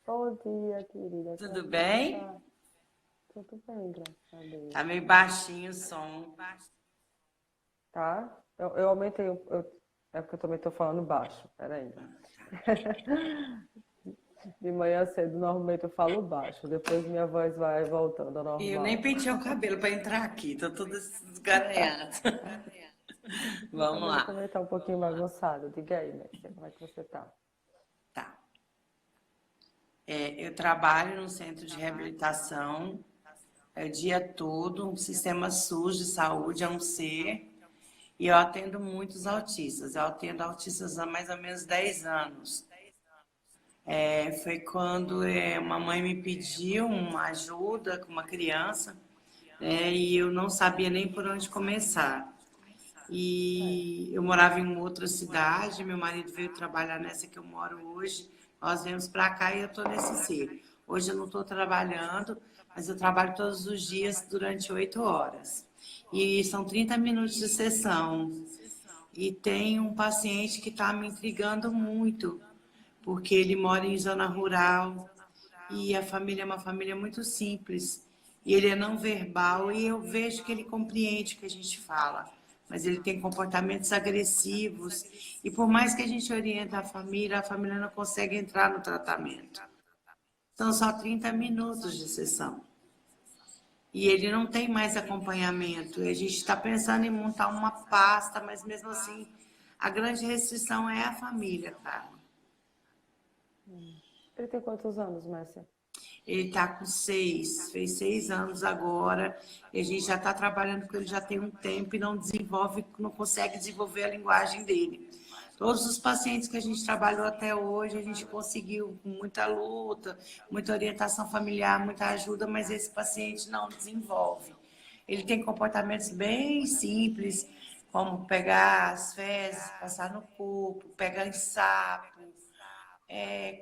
Bom dia, querida. Como é Tudo que você bem? tá? Tudo bem, graças a Deus. Tá meio baixinho o som. Tá? Eu aumentei. É porque eu também tô falando baixo. Peraí. De manhã cedo, normalmente eu falo baixo. Depois minha voz vai voltando ao E eu nem normal. pentei o cabelo para entrar aqui, tô toda desgaranhada. O Vamos cabelo lá. também tá um pouquinho bagunçado. Diga aí, Mércia, como é que você tá? Tá. Eu trabalho num centro de reabilitação, é o dia todo, um sistema SUS de saúde, é um ser, e eu atendo muitos autistas. Eu atendo autistas há mais ou menos 10 anos. Foi quando uma mãe me pediu uma ajuda com uma criança, e eu não sabia nem por onde começar. É. E eu morava em uma outra cidade, meu marido veio trabalhar nessa que eu moro hoje. Nós viemos para cá e eu estou nesse ser. Hoje eu não estou trabalhando, mas eu trabalho todos os dias durante 8 horas. E são 30 minutos de sessão. E tem um paciente que está me intrigando muito, porque ele mora em zona rural e a família é uma família muito simples. E ele é não verbal e eu vejo que ele compreende o que a gente fala, mas ele tem comportamentos agressivos e por mais que a gente oriente a família não consegue entrar no tratamento. São só 30 minutos de sessão. E ele não tem mais acompanhamento. E a gente está pensando em montar uma pasta, mas mesmo assim, a grande restrição é a família, cara. Ele tem quantos anos, Mércia? Ele está com 6, fez 6 anos agora, e a gente já está trabalhando com ele já tem um tempo e não desenvolve, não consegue desenvolver a linguagem dele. Todos os pacientes que a gente trabalhou até hoje, a gente conseguiu com muita luta, muita orientação familiar, muita ajuda, mas esse paciente não desenvolve. Ele tem comportamentos bem simples, como pegar as fezes, passar no corpo, pegar em sapo,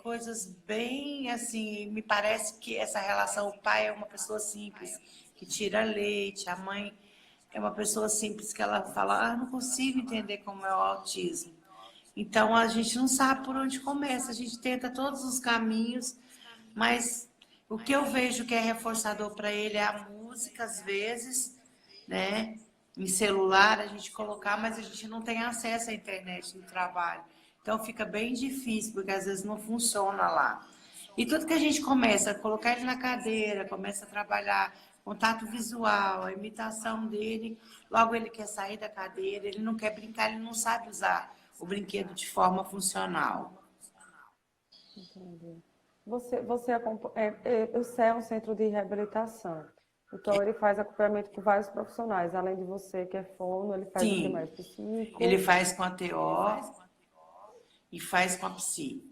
coisas bem assim. Me parece que essa relação, o pai é uma pessoa simples, que tira leite, a mãe é uma pessoa simples que ela fala, não consigo entender como é o autismo. Então a gente não sabe por onde começa, a gente tenta todos os caminhos, mas o que eu vejo que é reforçador para ele é a música, às vezes, né? Em celular a gente colocar, mas a gente não tem acesso à internet no trabalho. Então fica bem difícil, porque às vezes não funciona lá. E tudo que a gente começa a colocar ele na cadeira, começa a trabalhar contato visual, a imitação dele, logo ele quer sair da cadeira, ele não quer brincar, ele não sabe usar o brinquedo de forma funcional. Entendi. O Cé é um centro de reabilitação. Então, ele faz acompanhamento com vários profissionais. Além de você, que é fono, ele faz o que mais? Sim, ele Psico? faz com a TO e faz com a psi.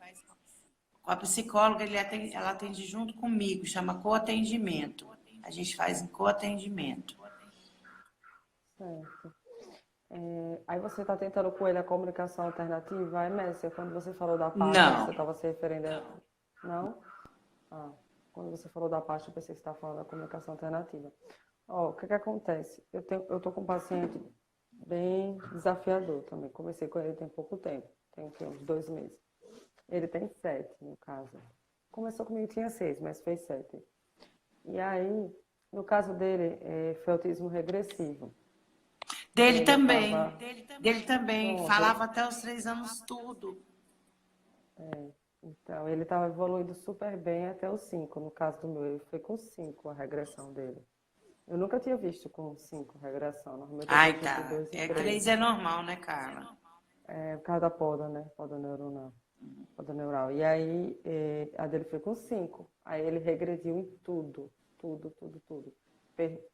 Com a psicóloga, ela atende junto comigo, chama coatendimento. A gente faz em coatendimento. Certo. Aí você está tentando com ele a comunicação alternativa? Aí, Messia, quando você falou da pasta, você Não. estava se referindo a... Não? Ah, quando você falou da pasta, eu pensei que você estava falando da comunicação alternativa. Ó, o que que acontece? Eu tô com um paciente bem desafiador também. Comecei com ele tem pouco tempo. Tem o quê? Uns 2 meses. Ele tem 7, no caso. Começou comigo, tinha 6, mas fez 7. E aí, no caso dele, foi autismo regressivo. Dele Ele também. estava... Dele também. Pronto. Falava até os 3 anos tudo. Então, ele estava evoluindo super bem até os 5. No caso do meu, ele foi com 5 a regressão dele. Eu nunca tinha visto com 5 regressão. Normalmente eu Ai, vejo entre tá. 2 e É 3. 3 é normal, né, Carla? É por causa da poda, né? Poda neuronal. Poda neural. E aí, a dele foi com 5. Aí ele regrediu em tudo. Tudo, tudo, tudo.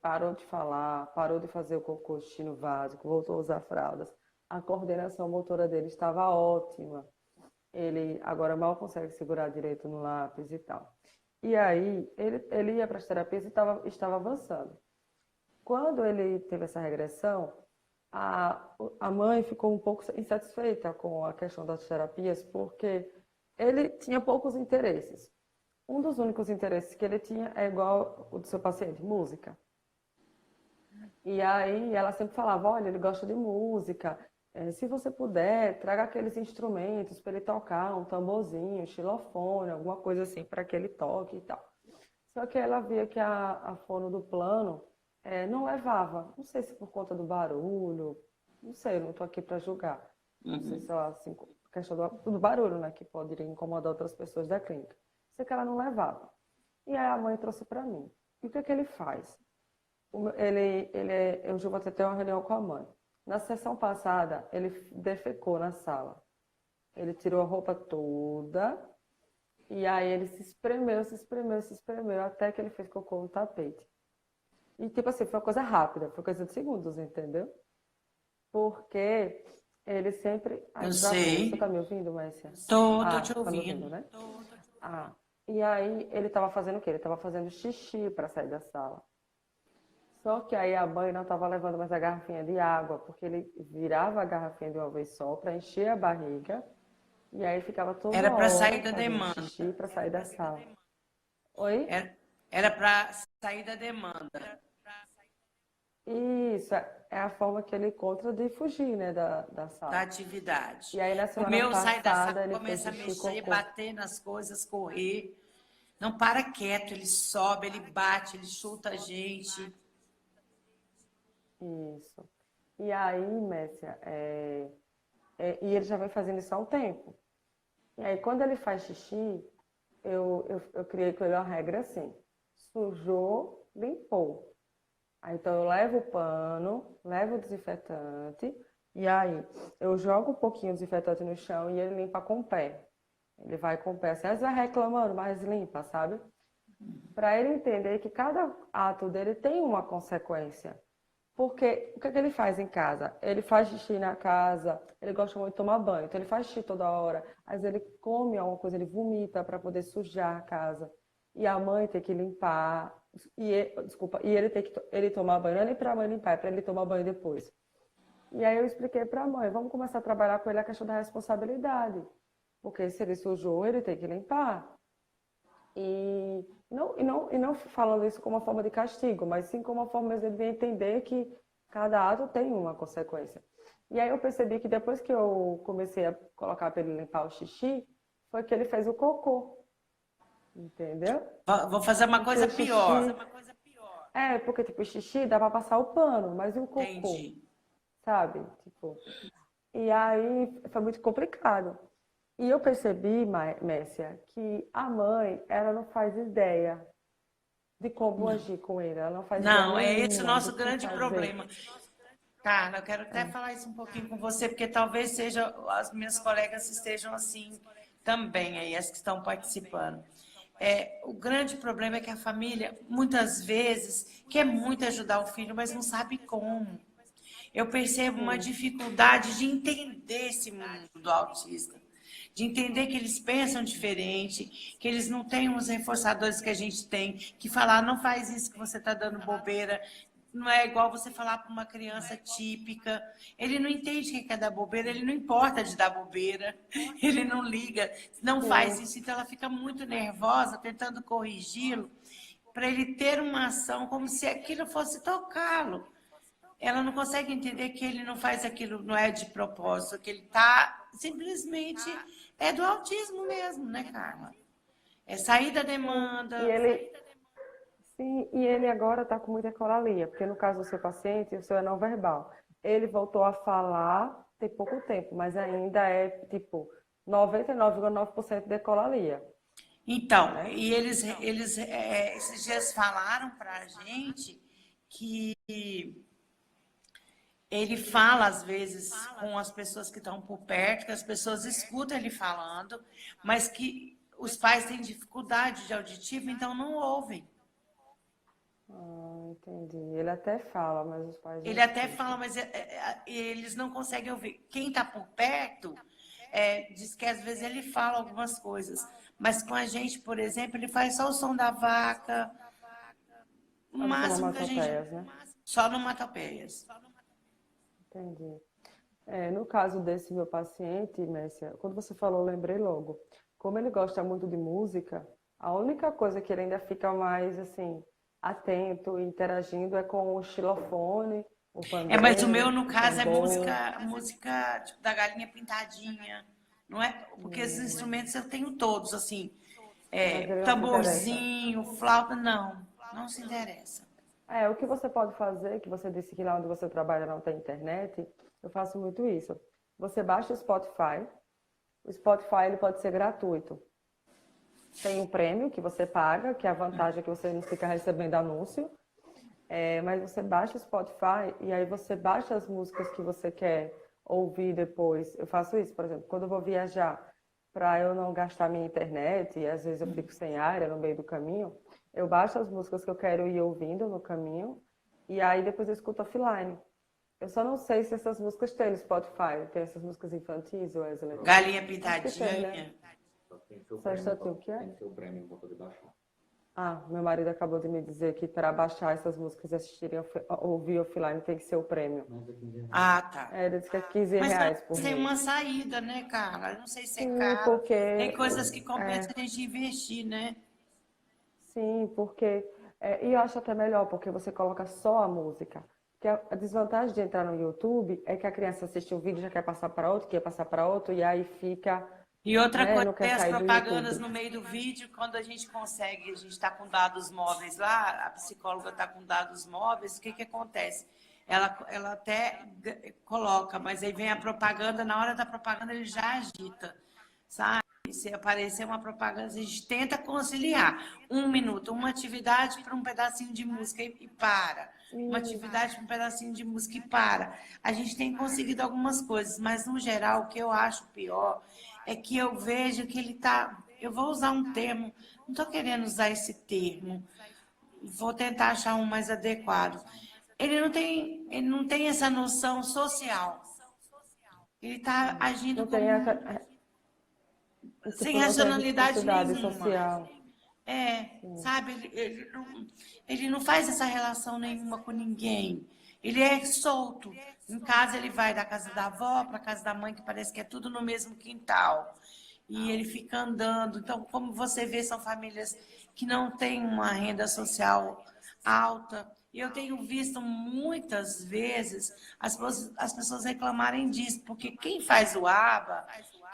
Parou de falar, parou de fazer o cocô no básico, voltou a usar fraldas. A coordenação motora dele estava ótima. Ele agora mal consegue segurar direito no lápis e tal. E aí, ele ia para as terapias e estava avançando. Quando ele teve essa regressão, a mãe ficou um pouco insatisfeita com a questão das terapias, porque ele tinha poucos interesses. Um dos únicos interesses que ele tinha é igual o do seu paciente, música. E aí ela sempre falava, olha, ele gosta de música, Se você puder, traga aqueles instrumentos para ele tocar, um tamborzinho, um xilofone, alguma coisa assim para que ele toque e tal. Só que ela via que a fono do plano não levava. Não sei se por conta do barulho, não sei, não estou aqui para julgar. Não sei se ela, assim, questão do barulho, né, que poderia incomodar outras pessoas da clínica. Sei que ela não levava. E aí a mãe trouxe para mim. E o que é que ele faz? Eu já vou ter uma reunião com a mãe. Na sessão passada, ele defecou na sala. Ele tirou a roupa toda e aí ele se espremeu, se espremeu, se espremeu, até que ele fez cocô no tapete. E tipo assim, foi uma coisa rápida, foi coisa de segundos, entendeu? Porque ele sempre... Ai, Eu travou. Você tá sei. me ouvindo, Márcia? Tô Ah, te tá me ouvindo, ouvindo. né? Ah, e aí ele tava fazendo o quê? Ele tava fazendo xixi para sair da sala. Só que aí a mãe não estava levando mais a garrafinha de água, porque ele virava a garrafinha de uma vez só para encher a barriga, e aí ficava toda Era para hora sair da fazendo demanda. xixi para sair da sala. Oi? Era para sair da demanda. Isso, é a forma que ele encontra de fugir, né, da Da sala. atividade. E aí na O semana meu sai da sala, passada ele fez começa a xixi e mexer, cocô. bater nas coisas, correr. Não para quieto, ele sobe, ele bate, ele chuta a gente. Isso. E aí, Messia, e ele já vem fazendo isso há um tempo. E aí quando ele faz xixi, eu criei com ele uma regra assim: sujou, limpou. Aí, então eu levo o pano, levo o desinfetante, e aí eu jogo um pouquinho o desinfetante no chão e ele limpa com o pé. Ele vai com o pé, assim, às vezes vai reclamando, mas limpa, sabe? Para ele entender que cada ato dele tem uma consequência. Porque o que é que ele faz em casa? Ele faz xixi na casa, ele gosta muito de tomar banho, então ele faz xixi toda hora. Às vezes ele come alguma coisa, ele vomita para poder sujar a casa. E a mãe tem que limpar, desculpa, e ele tem que ele tomar banho, não é nem para a mãe limpar, é para ele tomar banho depois. E aí eu expliquei para a mãe, vamos começar a trabalhar com ele a questão da responsabilidade. Porque se ele sujou, ele tem que limpar. E não falando isso como uma forma de castigo, mas sim como uma forma de ele entender que cada ato tem uma consequência. E aí eu percebi que depois que eu comecei a colocar para ele limpar o xixi, foi que ele fez o cocô, entendeu? Vou fazer uma Porque coisa o pior. xixi... porque tipo, o xixi dá para passar o pano, mas e o cocô, Entendi. sabe? Tipo, e aí foi muito complicado. E eu percebi, Messia, que a mãe, ela não faz ideia de como agir com ele. Ela não faz ideia Não, é esse o nenhuma do nosso que grande fazer. problema. Carla, eu quero até falar isso um pouquinho com você, porque talvez seja as minhas colegas estejam assim também aí, as que estão participando. O grande problema é que a família, muitas vezes, quer muito ajudar o filho, mas não sabe como. Eu percebo uma Sim, dificuldade de entender esse mundo do autista, de entender que eles pensam diferente, que eles não têm os reforçadores que a gente tem, que falar, não faz isso que você está dando bobeira, não é igual você falar para uma criança típica. Ele não entende que é dar bobeira, ele não importa de dar bobeira, ele não liga, não faz sim, isso, então ela fica muito nervosa tentando corrigi-lo para ele ter uma ação como se aquilo fosse tocá-lo. Ela não consegue entender que ele não faz aquilo, não é de propósito, que ele está simplesmente do autismo mesmo, né, Carla? É sair da sim. demanda. E ele agora está com muita ecolalia, porque no caso do seu paciente, o seu é não verbal. Ele voltou a falar tem pouco tempo, mas ainda é tipo 99,9% de ecolalia, Então, né? e eles esses dias falaram para a gente que ele fala às vezes com as pessoas que estão por perto, que as pessoas escutam ele falando, mas que os pais têm dificuldade de auditivo, então não ouvem. Ah, entendi. Ele até fala, mas os pais não Ele até escutam. fala, mas eles não conseguem ouvir. Quem está por perto diz que às vezes ele fala algumas coisas, mas com a gente, por exemplo, ele faz só o som da vaca, o As máximo que a gente. onomatopeias, né? Só onomatopeias. Entendi. No caso desse meu paciente, Messia, quando você falou, eu lembrei logo. Como ele gosta muito de música, a única coisa que ele ainda fica mais assim atento, interagindo é com o xilofone O Mas o meu, pandeiro, no o caso, é tambor. música tipo, da galinha pintadinha. Não é? Porque esses instrumentos eu tenho todos, assim. Mas ele não se interessa. Tamborzinho, flauta, não. Não se interessa. O que você pode fazer, que você disse que lá onde você trabalha não tem internet, eu faço muito isso. Você baixa o Spotify ele pode ser gratuito. Tem um prêmio que você paga, que é a vantagem é que você não fica recebendo anúncio. Mas você baixa o Spotify e aí você baixa as músicas que você quer ouvir depois. Eu faço isso, por exemplo, quando eu vou viajar, para eu não gastar minha internet, e às vezes eu fico sem área no meio do caminho, eu baixo as músicas que eu quero ir ouvindo no caminho e aí depois eu escuto offline. Eu só não sei se essas músicas têm no Spotify, tem essas músicas infantis, Wesley. Galinha Acho que tem, né? pintadinha. Tem que ser o Só um prêmio, instantinho, o que é? tem que ser o prêmio para poder baixar. Meu marido acabou de me dizer que para baixar essas músicas e assistirem, ouvir offline tem que ser o prêmio. Tá. Ele disse que é 15 Mas reais por tem mês. uma saída, né, cara? Eu não sei se é Sim, caro. porque, Tem coisas que compensa a gente investir, né? sim, porque, e eu acho até melhor, porque você coloca só a música. Porque a desvantagem de entrar no YouTube é que a criança assiste um vídeo, já quer passar para outro, quer passar para outro, e aí fica, E outra né, coisa não é quer as sair do propagandas YouTube. no meio do vídeo, quando a gente consegue, a gente está com dados móveis lá, a psicóloga está com dados móveis, o que acontece? Ela até coloca, mas aí vem a propaganda, na hora da propaganda ele já agita, sabe? Se aparecer uma propaganda, a gente tenta conciliar. 1 minuto, uma atividade para um pedacinho de música e para. Uma Sim, atividade para um pedacinho de música e para. A gente tem conseguido algumas coisas, mas no geral, o que eu acho pior é que eu vejo que ele está. Eu vou usar um termo, não estou querendo usar esse termo, vou tentar achar um mais adequado. Ele não tem essa noção social. Ele está agindo não tem como sem tipo, não tem a racionalidade reciprocidade nenhuma. social. Sabe? Ele não faz essa relação nenhuma com ninguém. Ele é solto. Em casa, ele vai da casa da avó para a casa da mãe, que parece que é tudo no mesmo quintal. E ele fica andando. Então, como você vê, são famílias que não têm uma renda social alta. E eu tenho visto muitas vezes as pessoas reclamarem disso, porque quem faz o ABA,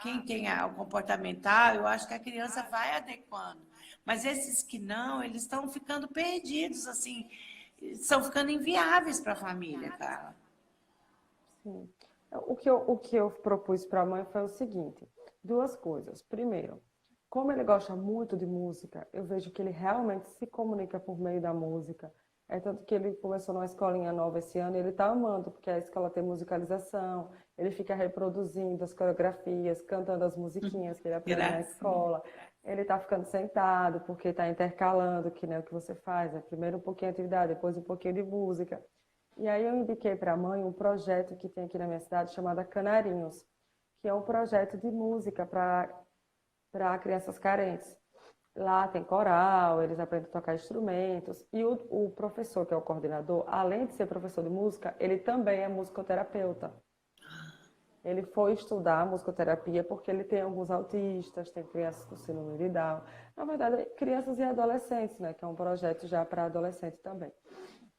quem tem o comportamental, eu acho que a criança vai adequando. Mas esses que não, eles estão ficando perdidos, assim, estão ficando inviáveis para a família, cara. Sim. O que eu propus para a mãe foi o seguinte: duas coisas. Primeiro, como ele gosta muito de música, eu vejo que ele realmente se comunica por meio da música. É tanto que ele começou numa escolinha nova esse ano e ele está amando, porque a escola tem musicalização, ele fica reproduzindo as coreografias, cantando as musiquinhas que ele aprende na Gracinha. escola. Ele está ficando sentado, porque está intercalando, que nem o que você faz, né? Primeiro um pouquinho de atividade, depois um pouquinho de música. E aí eu indiquei para a mãe um projeto que tem aqui na minha cidade chamado Canarinhos, que é um projeto de música para crianças carentes. Lá tem coral, eles aprendem a tocar instrumentos. E o professor, que é o coordenador, além de ser professor de música, ele também é musicoterapeuta. Ele foi estudar musicoterapia porque ele tem alguns autistas, tem crianças com síndrome de Down. Na verdade, crianças e adolescentes, né? Que é um projeto já para adolescente também.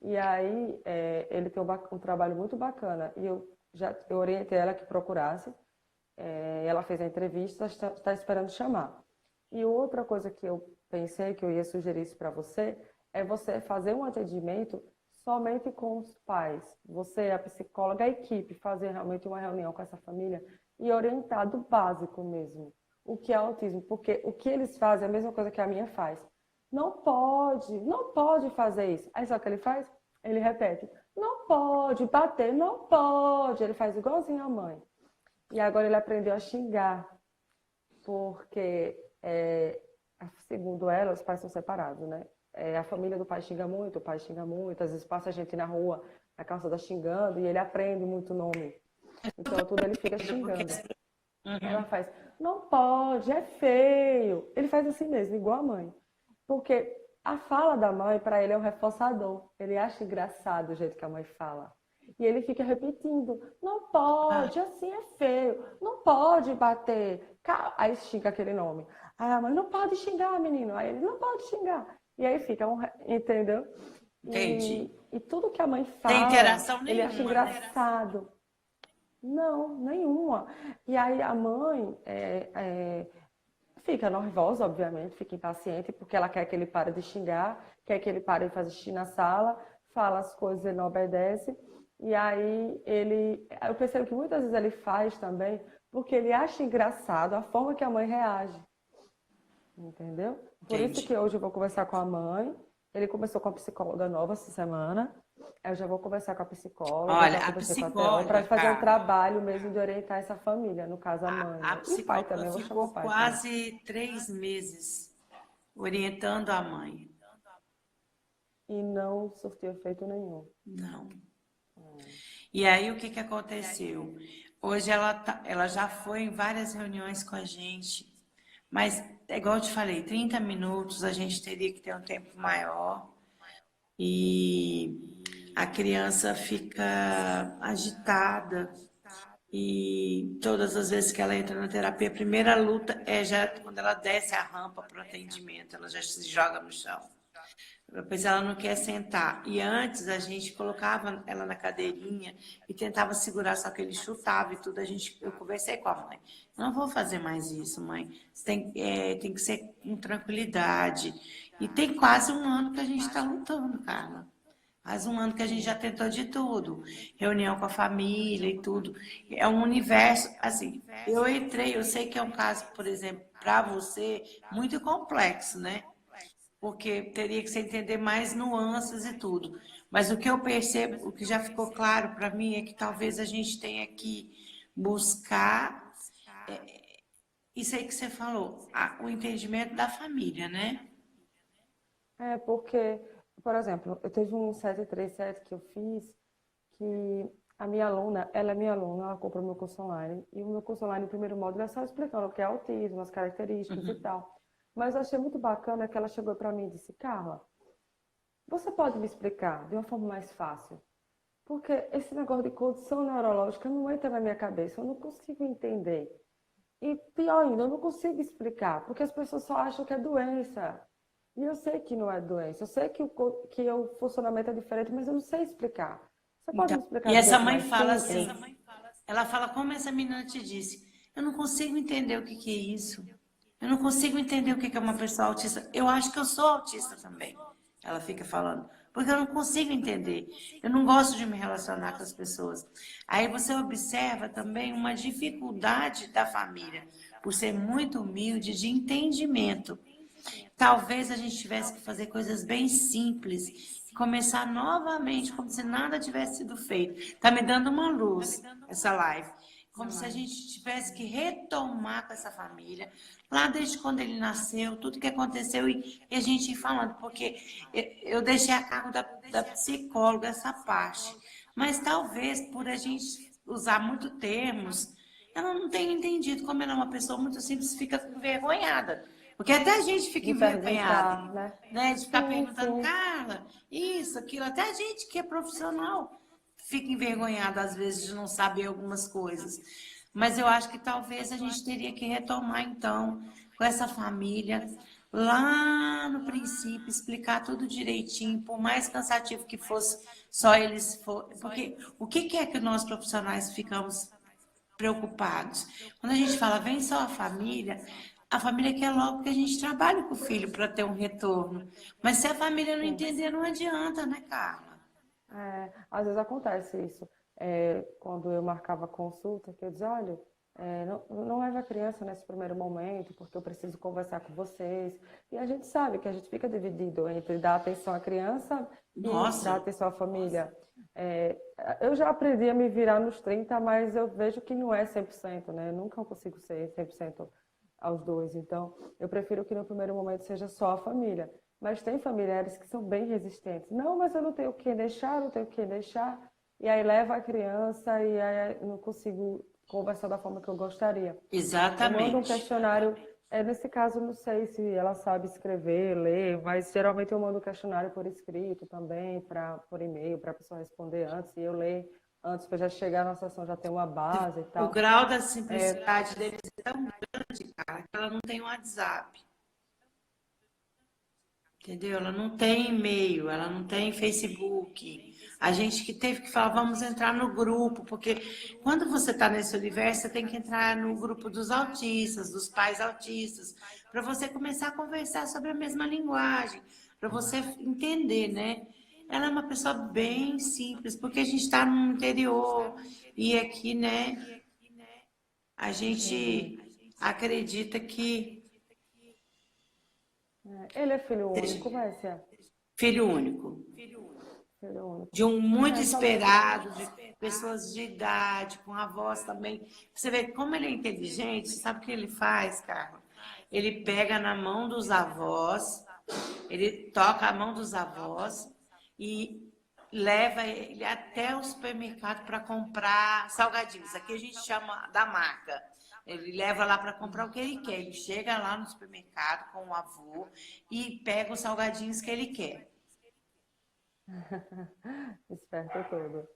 E aí, ele tem um trabalho muito bacana. E eu orientei ela que procurasse. Ela fez a entrevista, está esperando chamar. E outra coisa que eu pensei que eu ia sugerir isso para você é você fazer um atendimento somente com os pais. Você, a psicóloga, a equipe, fazer realmente uma reunião com essa família e orientar do básico mesmo. O que é autismo? Porque o que eles fazem é a mesma coisa que a minha faz. Não pode fazer isso. Aí só que ele faz? Ele repete, não pode bater, não pode. Ele faz igualzinho a mãe. E agora ele aprendeu a xingar, porque, segundo ela, os pais são separados, né? A família do pai xinga muito, o pai xinga muito, às vezes passa a gente na rua, na calçada xingando, e ele aprende muito nome. Então tudo ele fica xingando. Ela faz, não pode, é feio. Ele faz assim mesmo, igual a mãe. Porque a fala da mãe, para ele, é um reforçador. Ele acha engraçado o jeito que a mãe fala. E ele fica repetindo, não pode, assim é feio, não pode bater. Aí xinga aquele nome. Aí a mãe, não pode xingar, menino. Aí ele, não pode xingar. E aí fica, entendeu? Entendi. E tudo que a mãe Tem fala, interação ele acha nenhuma, né? engraçado. Não, nenhuma. E aí a mãe fica nervosa, obviamente, fica impaciente, porque ela quer que ele pare de xingar, quer que ele pare de fazer xixi na sala, fala as coisas, ele não obedece. E aí eu percebo que muitas vezes ele faz também, porque ele acha engraçado a forma que a mãe reage. Entendeu? Por isso que Entendi. hoje eu vou conversar com a mãe. Ele começou com a psicóloga nova essa semana. Eu já vou conversar com a psicóloga, Olha, já a conversei com a TO, para psicóloga, fazer um Carla, trabalho mesmo de orientar essa família, no caso a mãe, a né? E o pai psicóloga também, eu vou chamar o ficou pai também. quase 3 meses orientando a mãe. E não surtiu efeito nenhum. Não. E aí, o que que aconteceu? Hoje ela já foi em várias reuniões com a gente, mas, é igual eu te falei, 30 minutos, a gente teria que ter um tempo maior e a criança fica agitada e todas as vezes que ela entra na terapia, a primeira luta é já quando ela desce a rampa para o atendimento, ela já se joga no chão. Depois ela não quer sentar. E antes a gente colocava ela na cadeirinha e tentava segurar, só que ele chutava e tudo. Eu conversei com a mãe. Eu não vou fazer mais isso, mãe. Você tem que ser com tranquilidade. E tem quase um ano que a gente está lutando, Carla. Faz um ano que a gente já tentou de tudo. Reunião com a família e tudo. É um universo, assim, eu sei que é um caso, por exemplo, para você, muito complexo, né? Porque teria que se entender mais nuances e tudo. Mas o que eu percebo, o que já ficou claro para mim é que talvez a gente tenha que buscar isso aí que você falou, o entendimento da família, né? É porque, por exemplo, eu teve um 737 que eu fiz, que a minha aluna, ela é minha aluna, ela comprou meu curso online, e o meu curso online, o primeiro módulo, é só explicando o que é autismo, as características e tal. Mas eu achei muito bacana que ela chegou para mim e disse, Carla, você pode me explicar de uma forma mais fácil? Porque esse negócio de condição neurológica não entra na minha cabeça, eu não consigo entender. E pior ainda, eu não consigo explicar, porque as pessoas só acham que é doença. E eu sei que não é doença, eu sei que o funcionamento é diferente, mas eu não sei explicar. Você pode Então, me explicar e de um essa jeito mãe mais fala assim, simples? ela fala como essa menina te disse, eu não consigo entender o que que é isso. Eu não consigo entender o que que é uma pessoa autista. Eu acho que eu sou autista também. Ela fica falando, porque eu não consigo entender. Eu não gosto de me relacionar com as pessoas. Aí você observa também uma dificuldade da família, por ser muito humilde, de entendimento. Talvez a gente tivesse que fazer coisas bem simples e começar novamente, como se nada tivesse sido feito. Tá me dando uma luz essa live. Como se a gente tivesse que retomar com essa família, lá desde quando ele nasceu, tudo que aconteceu, e a gente ir falando, porque eu deixei a cargo da psicóloga essa parte. Mas talvez por a gente usar muito termos, ela não tenha entendido como ela é uma pessoa muito simples, fica envergonhada. Porque até a gente fica De envergonhada, perguntar, né? né? De ficar Sim, perguntando, sim. Carla, isso, aquilo. Até a gente que é profissional fica envergonhada, às vezes, de não saber algumas coisas. Mas eu acho que talvez a gente teria que retomar, então, com essa família, lá no princípio, explicar tudo direitinho, por mais cansativo que fosse, só eles for. Porque o que é que nós profissionais ficamos preocupados? Quando a gente fala, vem só a família quer logo que a gente trabalhe com o filho para ter um retorno. Mas se a família não Sim. entender, não adianta, né, Carla? Às vezes acontece isso. Quando eu marcava consulta, que eu dizia, olha, não leve a criança nesse primeiro momento, porque eu preciso conversar com vocês. E a gente sabe que a gente fica dividido entre dar atenção à criança e dar Nossa, atenção à família. É, eu já aprendi a me virar nos 30, mas eu vejo que não é 100%, né? Eu nunca consigo ser 100% aos dois. Então, eu prefiro que no primeiro momento seja só a família. Mas tem familiares que são bem resistentes. Não, mas eu não tenho quem deixar, não tenho quem deixar. E aí leva a criança e aí eu não consigo conversar da forma que eu gostaria. Eu mando um exatamente. questionário, nesse caso não sei se ela sabe escrever, ler, mas geralmente eu mando um questionário por escrito também, por e-mail, para a pessoa responder antes, e eu ler antes para já chegar na sessão já ter uma base e O tal. grau da simplicidade deles é tão grande, cara, que ela não tem um WhatsApp. Entendeu? Ela não tem e-mail, ela não tem Facebook. A gente que teve que falar, vamos entrar no grupo, porque quando você está nesse universo, você tem que entrar no grupo dos autistas, dos pais autistas, para você começar a conversar sobre a mesma linguagem, para você entender, né? Ela é uma pessoa bem simples, porque a gente está no interior e aqui, né, a Uhum. gente acredita que É. Ele é filho seja único, Messia? filho único. Filho único. De um muito É, só... esperado, de pessoas de idade, com a voz também. Você vê como ele é inteligente, sabe o que ele faz, Carla? Ele pega na mão dos avós, ele toca a mão dos avós e leva ele até o supermercado para comprar salgadinhos. Aqui a gente chama da marca. Ele leva lá para comprar o que ele quer. Ele chega lá no supermercado com o avô e pega os salgadinhos que ele quer. Esperto todo.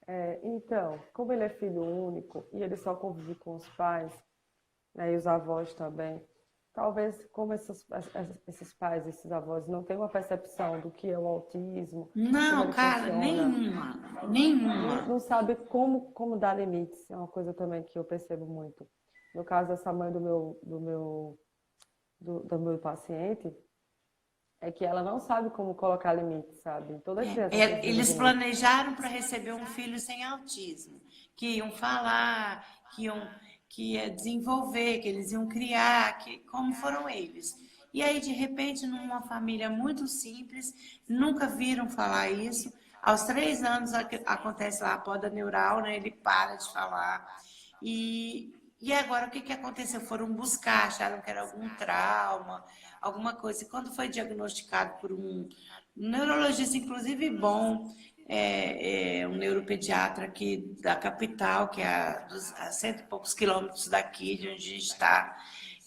É, então, como ele é filho único e ele só convive com os pais, né, e os avós também, talvez como esses pais, esses avós não têm uma percepção do que é o autismo, como Não, ele cara, funciona, nenhuma, não, nenhuma. não sabe como dar limites. É uma coisa também que eu percebo muito. No caso dessa mãe do meu paciente, é que ela não sabe como colocar limites, sabe? Toda criança precisa de Eles limites. planejaram para receber um filho sem autismo, que iam falar, que ia desenvolver, que eles iam criar, que como foram eles. E aí, de repente, numa família muito simples, nunca viram falar isso. Aos 3 anos acontece lá a poda neural, né? Ele para de falar. E agora o que, que aconteceu? Foram buscar, acharam que era algum trauma, alguma coisa. E quando foi diagnosticado por um neurologista, inclusive bom, um neuropediatra aqui da capital, que é a cento e poucos quilômetros daqui, de onde a gente está.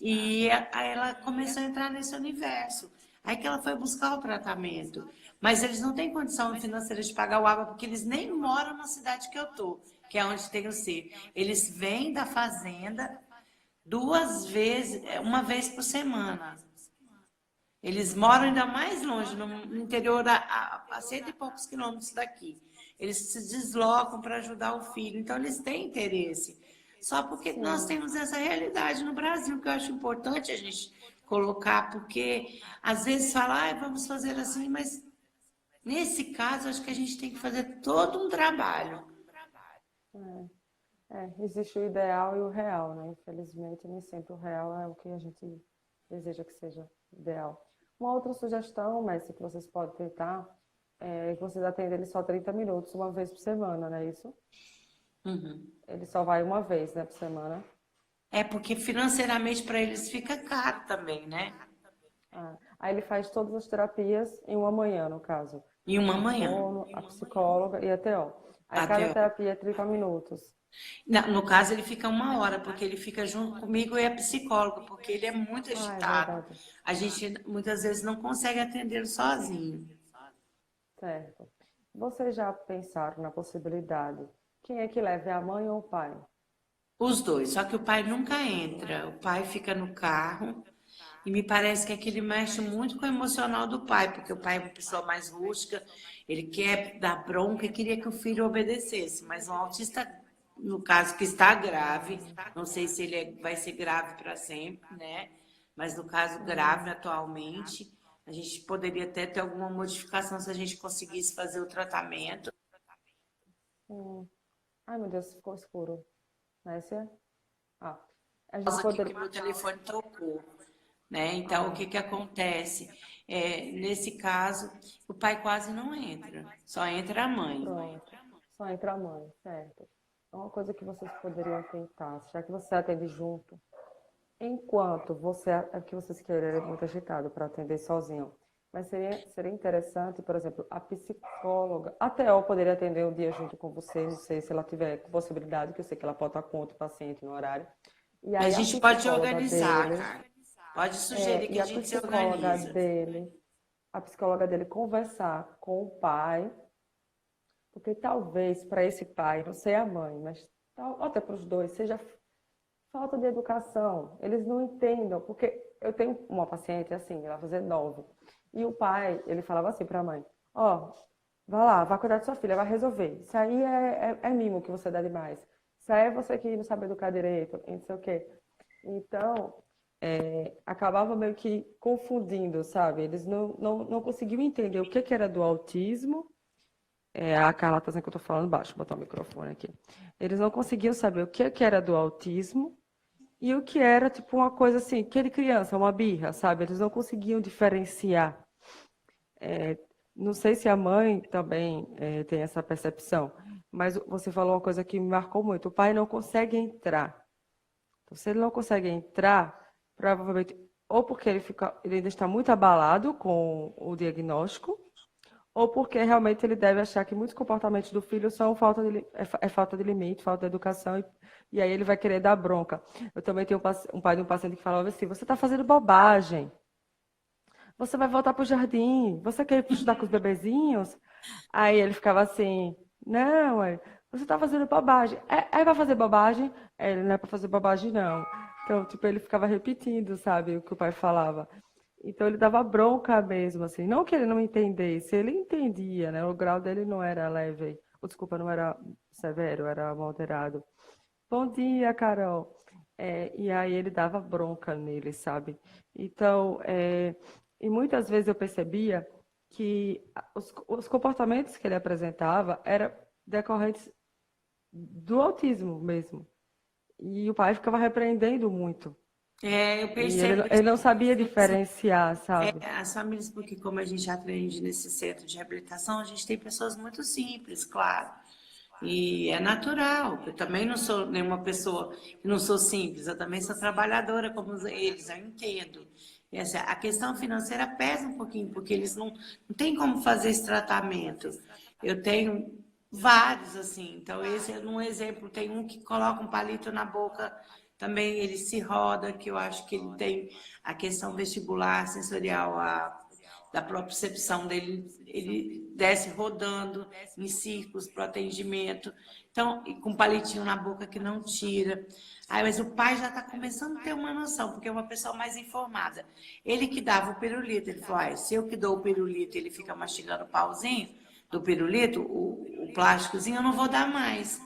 E aí ela começou a entrar nesse universo. Aí que ela foi buscar o tratamento. Mas eles não têm condição financeira de pagar o ABA, porque eles nem moram na cidade que eu tô, que é onde tem o C. Eles vêm da fazenda 2 vezes, uma vez por semana. Eles moram ainda mais longe, no interior, a cento e poucos quilômetros daqui. Eles se deslocam para ajudar o filho, então eles têm interesse. Só porque nós Sim, temos essa realidade no Brasil, que eu acho importante a gente colocar, porque às vezes fala, ah, vamos fazer assim, mas nesse caso acho que a gente tem que fazer todo um trabalho. existe o ideal e o real, né? Infelizmente, nem sempre o real é o que a gente deseja que seja ideal. Uma outra sugestão, Messi, que vocês podem tentar, é que vocês atendem ele só 30 minutos, uma vez por semana, não é isso? Uhum. Ele só vai uma vez, né, por semana. É porque financeiramente para eles fica caro também, né? Ah, aí ele faz todas as terapias em uma manhã, no caso. E uma A manhã. fono, a psicóloga e a TO. Aí Até cada terapia é 30 minutos. No caso, ele fica 1 hora, porque ele fica junto comigo e a psicóloga, porque ele é muito Ah, é agitado. verdade. A gente muitas vezes não consegue atender sozinho. Certo. Vocês já pensaram na possibilidade? Quem é que leva? É a mãe ou o pai? Os dois, só que o pai nunca entra. O pai fica no carro e me parece que aquele mexe muito com o emocional do pai, porque o pai é uma pessoa mais rústica, ele quer dar bronca e queria que o filho obedecesse, mas um autista, no caso que está grave, não sei se ele vai ser grave para sempre, né? Mas no caso grave atualmente, a gente poderia até ter alguma modificação se a gente conseguisse fazer o tratamento. Hum. Ai, meu Deus, ficou escuro. Né? Ah, a gente Causa aqui que poderia. meu telefone tocou, né? Então, o Ah, que que acontece? Nesse caso, o pai quase não entra, só entra a mãe. pronto. Só entra a mãe, certo. É uma coisa que vocês poderiam tentar, já que você atende junto. Enquanto você, é que vocês querem é muito agitado para atender sozinho. Mas seria interessante, por exemplo, a psicóloga, até eu poderia atender um dia junto com você, não sei se ela tiver possibilidade, que eu sei que ela pode estar com outro paciente no horário. E A aí a gente pode psicóloga organizar, dele, cara. Pode sugerir que e a a gente se psicóloga organiza. dele, a psicóloga dele conversar com o pai, porque talvez para esse pai, não sei a mãe, mas até para os dois, seja falta de educação. Eles não entendam, porque eu tenho uma paciente assim, ela vai fazer 9. E o pai, ele falava assim para a mãe: ó, vai lá, vai cuidar de sua filha, vai resolver. Isso aí é mimo que você dá demais. Isso aí é você que não sabe educar direito, e não sei o quê. Então, acabava meio que confundindo, sabe? Eles não conseguiam entender o que que era do autismo. A Carla tá dizendo que eu tô falando baixo, vou botar o microfone aqui. Eles não conseguiam saber o que que era do autismo e o que era, tipo, uma coisa assim, que de criança, uma birra, sabe? Eles não conseguiam diferenciar. Não sei se a mãe também tem essa percepção, mas você falou uma coisa que me marcou muito. O pai não consegue entrar. Então, se ele não consegue entrar, provavelmente ou porque ele ainda está muito abalado com o diagnóstico, ou porque realmente ele deve achar que muitos comportamentos do filho são falta de limite, falta de educação, e aí ele vai querer dar bronca. Eu também tenho um pai de um paciente que falava assim: você está fazendo bobagem, você vai voltar para o jardim, você quer ir estudar com os bebezinhos? Aí ele ficava assim: não, você está fazendo bobagem. É para fazer bobagem? Ele não é para fazer bobagem, não. Então, tipo, ele ficava repetindo, sabe, o que o pai falava. Então ele dava bronca mesmo, assim. Não que ele não entendesse, ele entendia, né? O grau dele não era leve, ou, desculpa, não era severo, era moderado. Bom dia, Carol. E aí ele dava bronca nele, sabe? Então, e muitas vezes eu percebia que os comportamentos que ele apresentava eram decorrentes do autismo mesmo. E o pai ficava repreendendo muito. Eu E percebo ele não isso. sabia diferenciar, sabe? As famílias, porque como a gente atende nesse centro de reabilitação, a gente tem pessoas muito simples, claro. E é natural. Eu também não sou nenhuma pessoa que não sou simples, eu também sou trabalhadora como eles, eu entendo. E essa, a questão financeira pesa um pouquinho, porque eles não têm como fazer esse tratamento. Eu tenho vários, assim. Então, esse é um exemplo. Tem um que coloca um palito na boca, também ele se roda, que eu acho que ele tem a questão vestibular, sensorial, da propriocepção dele, ele desce rodando em círculos para o atendimento, então, e com um palitinho na boca que não tira. Aí, mas o pai já está começando a ter uma noção, porque é uma pessoa mais informada. Ele que dava o pirulito, ele falou: ah, se eu que dou o pirulito, ele fica mastigando o pauzinho do pirulito, o plásticozinho, eu não vou dar mais.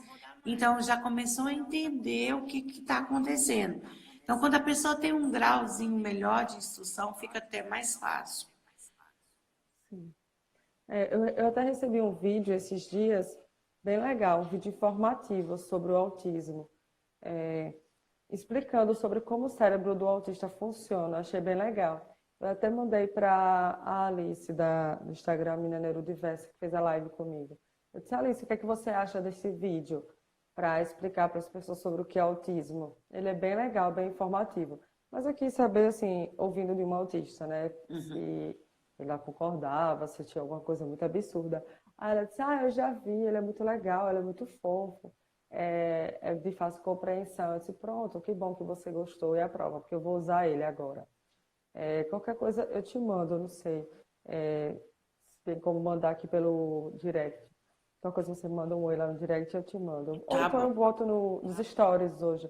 Então, já começou a entender o que está acontecendo. Então, quando a pessoa tem um grauzinho melhor de instrução, fica até mais fácil. Sim. Eu até recebi um vídeo esses dias, bem legal, um vídeo informativo sobre o autismo, é, explicando sobre como o cérebro do autista funciona. Achei bem legal. Eu até mandei para a Alice, do Instagram Mina Neurodiversa, que fez a live comigo. Eu disse: Alice, o que é que você acha desse vídeo para explicar para as pessoas sobre o que é autismo? Ele é bem legal, bem informativo. Mas eu quis saber, assim, ouvindo de uma autista, né? Se ela concordava, se tinha alguma coisa muito absurda. Aí ela disse: eu já vi, ele é muito legal, ele é muito fofo, é de fácil compreensão. Eu disse: pronto, que bom que você gostou e aprova, porque eu vou usar ele agora. Qualquer coisa eu te mando, eu não sei. Se tem como mandar aqui pelo direct. Qualquer coisa você manda um oi lá no direct, eu te mando. Ou Tá então eu bom. boto nos stories hoje,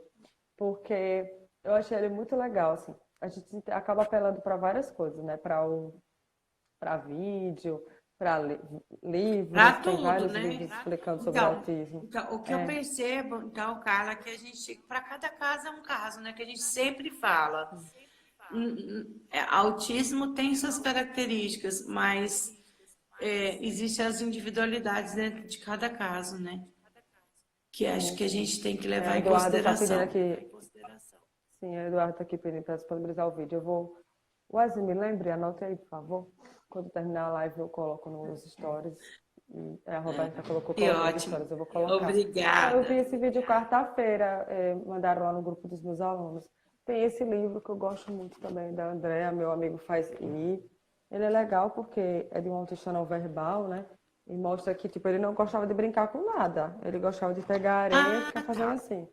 porque eu achei ele muito legal, assim. A gente acaba apelando para várias coisas, né? Para vídeo, para livros, Para tem tudo, vários né? livros explicando sobre Então, autismo. então, o que eu percebo, então, Carla, é que a gente, para cada caso é um caso, né? Que a gente sempre fala. Autismo tem suas características, mas existem as individualidades dentro de cada caso, né? Que acho Sim, que a sim. gente tem que O levar em Eduardo está pedindo consideração. aqui. Sim, o Eduardo está aqui pedindo para disponibilizar o vídeo. Eu vou. Wesley, me lembre, anote aí, por favor. Quando terminar a live, eu coloco nos stories. E a Roberta colocou, Que coloca nos ótimo. stories, eu vou colocar. Eu vi Obrigada. esse vídeo quarta-feira, mandaram lá no grupo dos meus alunos. Tem esse livro que eu gosto muito também, da Andréa, meu amigo faz I. Ele é legal porque é de um autista não verbal, né? E mostra que, tipo, ele não gostava de brincar com nada. Ele gostava de pegar areia e Ah, ficar fazendo tá. assim,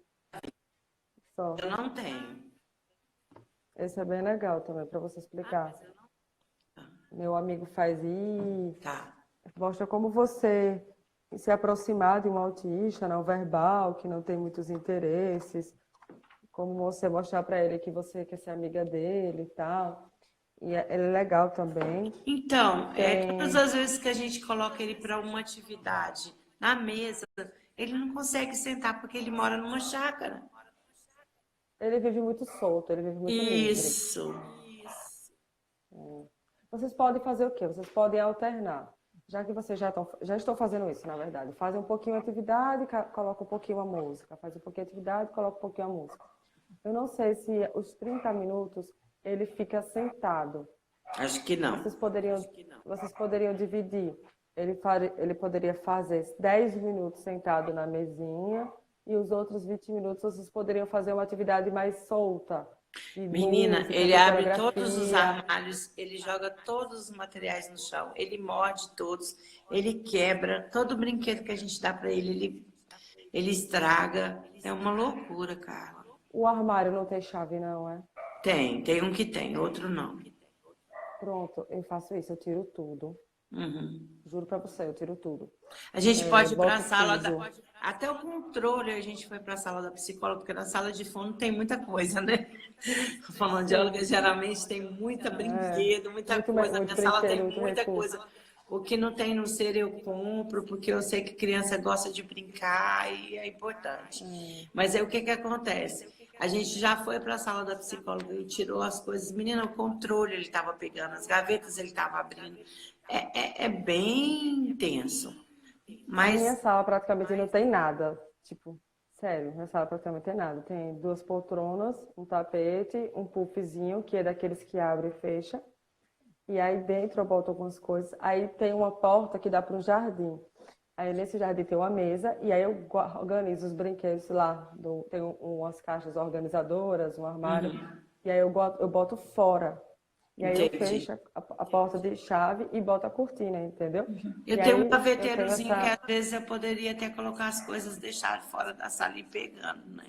só. Eu não tenho. Esse é bem legal também, para você explicar. Meu amigo faz I, Tá. mostra como você se aproximar de um autista não verbal, que não tem muitos interesses, como você mostrar para ele que você quer ser amiga dele e tal. E ele é legal também. Então, todas Tem, as vezes que a gente coloca ele para uma atividade na mesa, ele não consegue sentar porque ele mora numa chácara. ele vive muito solto, ele vive muito livre. Isso. Vocês podem fazer o quê? Vocês podem alternar. Já que vocês já estão fazendo isso, na verdade. Fazem um pouquinho a atividade, coloca um pouquinho a música. Faz um pouquinho a atividade, coloca um pouquinho a música. Eu não sei se os 30 minutos ele fica sentado. Acho que não. Vocês poderiam dividir. Ele poderia fazer 10 minutos sentado na mesinha e os outros 20 minutos vocês poderiam fazer uma atividade mais solta, de Menina, música, ele de abre todos os coreografia. armários, ele joga todos os materiais no chão, ele morde todos, ele quebra, todo brinquedo que a gente dá para ele estraga. É uma loucura, Carla. O armário não tem chave, não, é? Tem um que tem, outro não. Pronto, eu faço isso, eu tiro tudo. Uhum. Juro pra você, eu tiro tudo. A gente pode ir para a Boto sala piso. até o controle a gente foi para a sala da psicóloga, porque na sala de fundo tem muita coisa, né? A fonoaudióloga geralmente tem muita brinquedo, muita coisa. A Muito minha sala tem brinquedo, muito muita recurso. coisa. O que não tem no ser eu compro, porque eu sei que criança gosta de brincar e é importante. Mas aí o que que acontece? A gente já foi para a sala da psicóloga e tirou as coisas. Menina, o controle ele estava pegando, as gavetas ele estava abrindo. É bem intenso. A minha Mas sala praticamente não tem nada. Tipo, sério, minha sala praticamente tem nada. Tem duas poltronas, um tapete, um puffzinho, que é daqueles que abre e fecha. E aí dentro eu boto algumas coisas. Aí tem uma porta que dá para um jardim. Aí nesse jardim tem uma mesa e aí eu organizo os brinquedos lá. Tem umas caixas organizadoras, um armário. E aí eu boto fora. E aí eu entendi. fecho a porta de chave e boto a cortina, entendeu? Eu E tenho um aí eu tenho gaveteirozinho que essa. às vezes eu poderia até colocar as coisas, deixar fora da sala e ir pegando, né?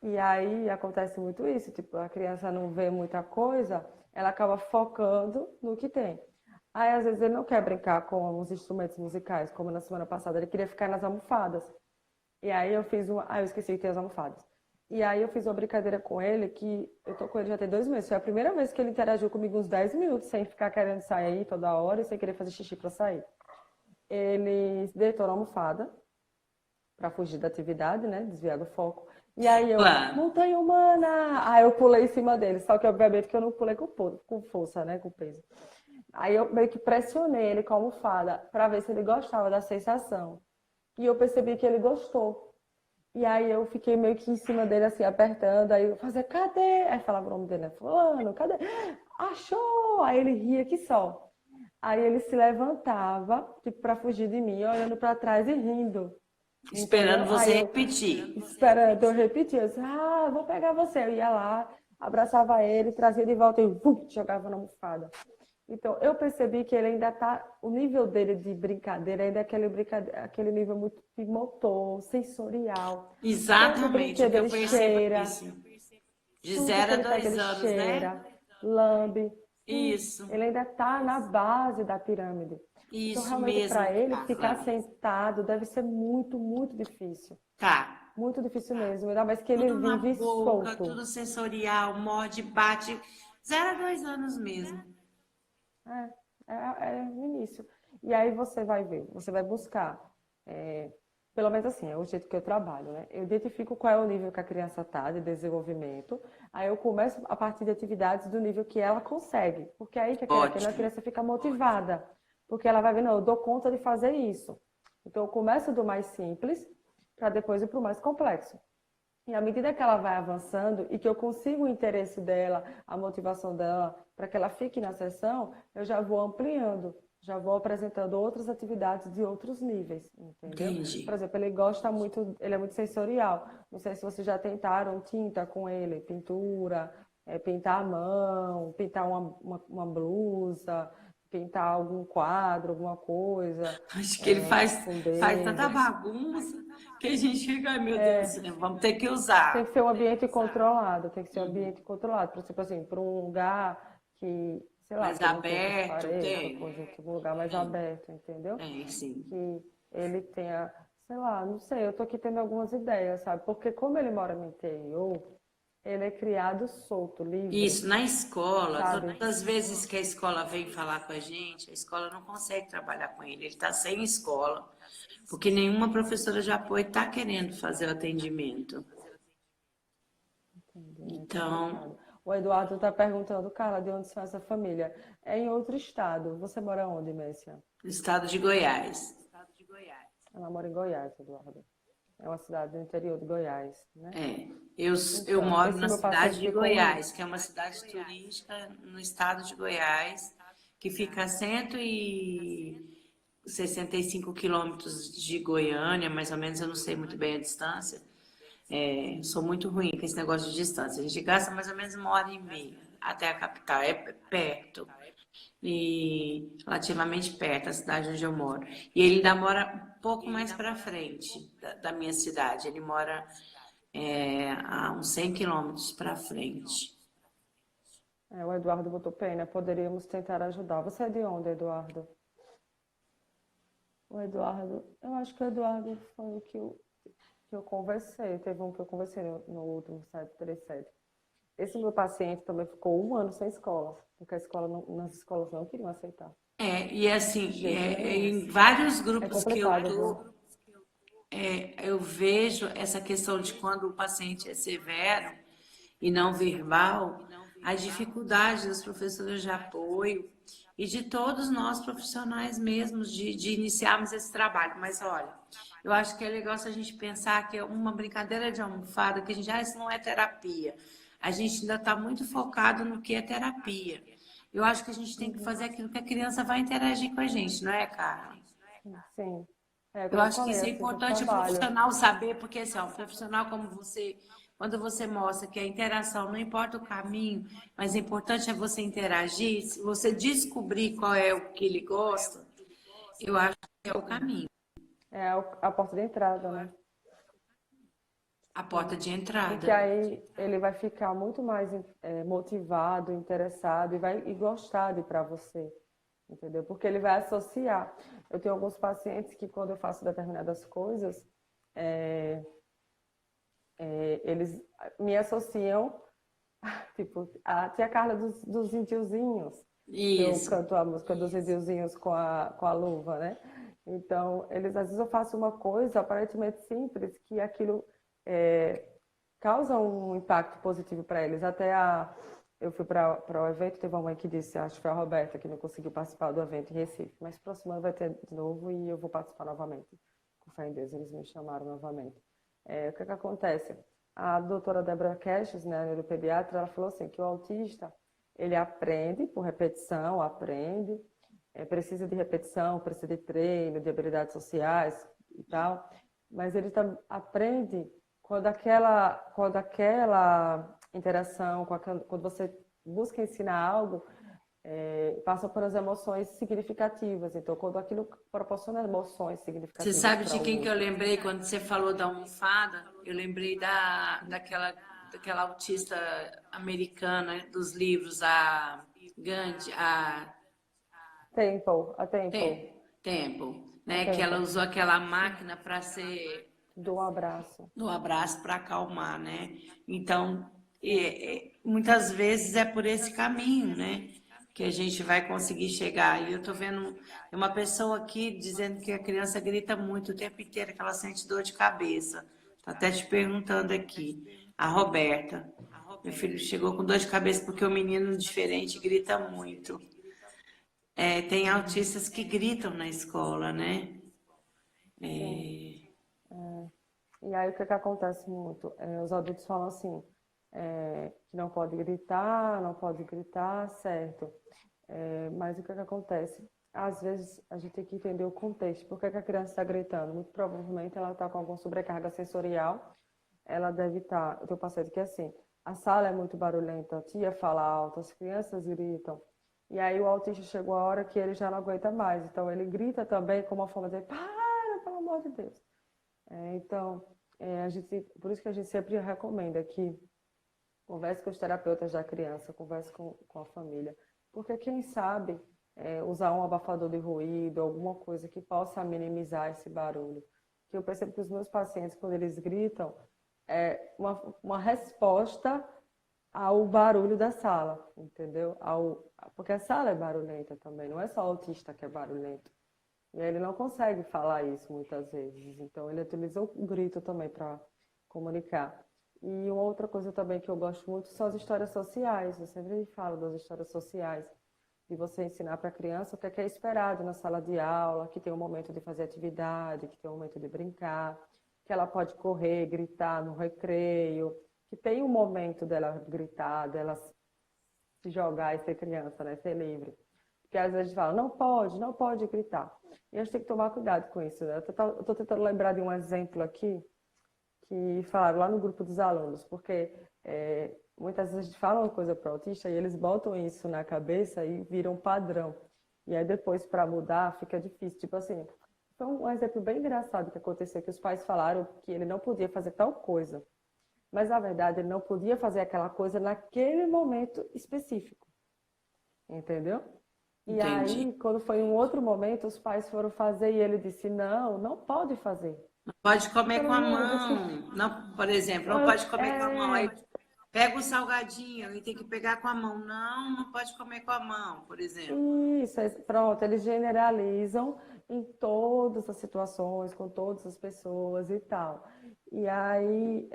E aí acontece muito isso, tipo, a criança não vê muita coisa, ela acaba focando no que tem. Aí às vezes ele não quer brincar com os instrumentos musicais, como na semana passada, ele queria ficar nas almofadas. E aí eu fiz uma. Ah, eu esqueci que tem as almofadas. E aí eu fiz uma brincadeira com ele, que eu tô com ele já tem 2 meses. Foi a primeira vez que ele interagiu comigo uns 10 minutos, sem ficar querendo sair toda hora e sem querer fazer xixi pra sair. Ele se deitou na almofada, para fugir da atividade, né? Desviar do foco. E aí eu, Claro. montanha humana! Aí eu pulei em cima dele, só que obviamente que eu não pulei com força, né? Com peso. Aí eu meio que pressionei ele com a almofada para ver se ele gostava da sensação. E eu percebi que ele gostou. E aí eu fiquei meio que em cima dele, assim, apertando. Aí eu fazia, cadê? Aí falava o nome dele, né? Fulano, cadê? Achou! Aí ele ria que só. Aí ele se levantava, tipo, para fugir de mim, olhando para trás e rindo. Esperando Entendeu? você Aí eu, repetir. esperando eu repetir, eu disse, vou pegar você. Eu ia lá, abraçava ele, trazia de volta e jogava na almofada. Então, eu percebi que ele ainda está, o nível dele de brincadeira ainda é aquele nível muito de motor, sensorial. Todo Exatamente, o brinquedo que eu ele percebo é cheira, isso. De tudo que 0 a ele pega 2 ele anos, né? cheira, lambe. Isso, Ele ainda está na base da pirâmide. Então, isso realmente, para mesmo, ele ficar Carla. sentado deve ser muito, muito difícil. Tá. Muito difícil mesmo, ainda mais que ele Tudo na vive boca, solto. tudo sensorial, morde, bate. 0 a 2 anos mesmo. É no início. E aí você vai ver, você vai buscar, é, pelo menos assim, é o jeito que eu trabalho, né? Eu identifico qual é o nível que a criança está de desenvolvimento, aí eu começo a partir de atividades do nível que ela consegue, porque aí que aquela Ótimo. criança fica motivada, porque ela vai ver, não, eu dou conta de fazer isso. Então eu começo do mais simples, para depois ir para o mais complexo. E à medida que ela vai avançando e que eu consigo o interesse dela, a motivação dela, para que ela fique na sessão, eu já vou ampliando, já vou apresentando outras atividades de outros níveis, entendeu? Por Entendi. exemplo, ele gosta muito, ele é muito sensorial. Não sei se vocês já tentaram tinta com ele, pintura, pintar a mão, pintar uma blusa, pintar algum quadro, alguma coisa, Acho que ele com faz tanta dedo. bagunça que a gente fica, ai meu Deus do céu, vamos ter que usar. Tem que ser um ambiente controlado, tem que ser um ambiente controlado. Por exemplo, assim, para um lugar que, sei lá, Mais que não tem muitas aberto, paredes, tem. coisa, tipo, um lugar mais aberto, entendeu? Sim. Que ele tenha sei lá, não sei, eu tô aqui tendo algumas ideias, sabe? Porque como ele mora no interior, ele é criado solto, livre, Isso, na escola, sabe? todas as vezes que a escola vem falar com a gente, a escola não consegue trabalhar com ele está sem escola, porque nenhuma professora de apoio está querendo fazer o atendimento. Entendi, é Então, complicado. O Eduardo está perguntando, Carla, de onde são essa família? É em outro estado. Você mora onde, Messia? no estado de Goiás. Ela mora em Goiás, Eduardo. É uma cidade do interior de Goiás, né? É, eu Então, moro esse na meu cidade paciente de ficou um... Goiás, que é uma cidade turística no estado de Goiás, que fica a 165 quilômetros de Goiânia, mais ou menos, eu não sei muito bem a distância. É, sou muito ruim com esse negócio de distância. A gente gasta mais ou menos 1 hora e meia até a capital, é perto e relativamente perto, a cidade onde eu moro. E ele ainda mora um pouco mais para frente da minha cidade. Ele mora a uns 100 quilômetros para frente. o Eduardo botou pena. Poderíamos tentar ajudar. Você é de onde, Eduardo? O Eduardo, eu acho que o Eduardo foi o que eu conversei. Teve um que eu conversei no último 737. Esse meu paciente também ficou um ano sem escola, porque a escola nas escolas não queriam aceitar. E assim, De jeito nenhum. em vários É grupos que eu complicado, tô, viu? eu vejo essa questão de quando o paciente é severo e não verbal, a dificuldade das professoras de apoio e de todos nós profissionais mesmos de iniciarmos esse trabalho. Mas olha, eu acho que é legal se a gente pensar que é uma brincadeira de almofada, que a gente, isso não é terapia. A gente ainda está muito focado no que é terapia. Eu acho que a gente tem que Uhum. fazer aquilo que a criança vai interagir com a gente, não é, Carla? Sim. É, Eu como eu acho que falei, isso é assim, do importante o trabalho. profissional saber, porque assim, ó, um profissional como você, quando você mostra que a interação não importa o caminho, mas o importante é você interagir, se você descobrir qual é o que ele gosta, eu acho que é o caminho, É a porta de entrada, né? a porta Sim. de Porque entrada. aí ele vai ficar muito mais motivado, interessado e vai gostar de ir para você, entendeu? Porque ele vai associar. Eu tenho alguns pacientes que quando eu faço determinadas coisas, é, eles me associam, tipo, a tia Carla dos Indiozinhos, que eu Isso. canto a música dos Indiozinhos com a luva, né? Então, às vezes eu faço uma coisa aparentemente simples, que aquilo é, causa um impacto positivo para eles. Eu fui para o evento, teve uma mãe que disse, acho que foi a Roberta, que não conseguiu participar do evento em Recife, mas próximo ano vai ter de novo e eu vou participar novamente. Com fé em Deus, eles me chamaram novamente. O que acontece? A doutora Débora Caches, né, neuropediatra, ela falou assim, que o autista, ele aprende por repetição, precisa de repetição, precisa de treino, de habilidades sociais e tal, mas ele aprende quando aquela interação, quando você busca ensinar algo, passa por as emoções significativas. Então, quando aquilo proporciona emoções Você significativas sabe para de o quem que eu outro. lembrei quando você falou da almofada? Eu lembrei daquela autista americana dos livros, a Gandhi, A tempo, Tempo, a né? Que ela tempo, usou aquela máquina para ser do abraço. no abraço para acalmar, né? Então, Sim. muitas vezes é por esse caminho, né? Que a gente vai conseguir chegar. E eu tô vendo uma pessoa aqui dizendo que a criança grita muito o tempo inteiro, que ela sente dor de cabeça. Tá até te perguntando aqui. A Roberta. Meu filho chegou com dor de cabeça porque o menino diferente grita muito. Tem Uhum. autistas que gritam na escola, né? Sim. E aí, o que acontece muito? Os adultos falam assim, que não pode gritar, certo. Mas o que acontece? Às vezes, a gente tem que entender o contexto. Por que a criança está gritando? Muito provavelmente ela está com alguma sobrecarga sensorial. Ela deve estar... Eu tenho um paciente que é assim, a sala é muito barulhenta, a tia fala alto, as crianças gritam. E aí o autista chegou a hora que ele já não aguenta mais. Então, ele grita também como uma forma de dizer, para, pelo amor de Deus. Então, por isso que a gente sempre recomenda que converse com os terapeutas da criança, converse com a família, porque quem sabe usar um abafador de ruído, alguma coisa que possa minimizar esse barulho. que eu percebo que os meus pacientes, quando eles gritam, é uma resposta ao barulho da sala, entendeu? Porque a sala é barulhenta também, não é só o autista que é barulhento. E aí ele não consegue falar isso muitas vezes, então ele utiliza o grito também para comunicar. E uma outra coisa também que eu gosto muito são as histórias sociais. Eu sempre falo das histórias sociais, de você ensinar para a criança o que é esperado na sala de aula, que tem um momento de fazer atividade, que tem um momento de brincar, que ela pode correr, gritar no recreio, que tem um momento dela gritar, dela se jogar e ser criança, né? Ser livre. Porque às vezes fala, não pode gritar. E a gente tem que tomar cuidado com isso, né? Eu estou tentando lembrar de um exemplo aqui que falaram lá no grupo dos alunos, porque muitas vezes a gente fala uma coisa para o autista e eles botam isso na cabeça e viram um padrão. E aí depois, para mudar, fica difícil. Tipo assim, foi um exemplo bem engraçado que aconteceu, que os pais falaram que ele não podia fazer tal coisa. Mas, na verdade, ele não podia fazer aquela coisa naquele momento específico. Entendeu? E Entendi. aí, quando foi um outro momento, os pais foram fazer e ele disse, não pode fazer. Não pode comer com a Não, mão. Não, por exemplo, não pode comer com a mão. Aí pega o salgadinho e tem que pegar com a mão. Não, não pode comer com a mão, por exemplo. Isso, pronto, eles generalizam em todas as situações, com todas as pessoas e tal. E aí,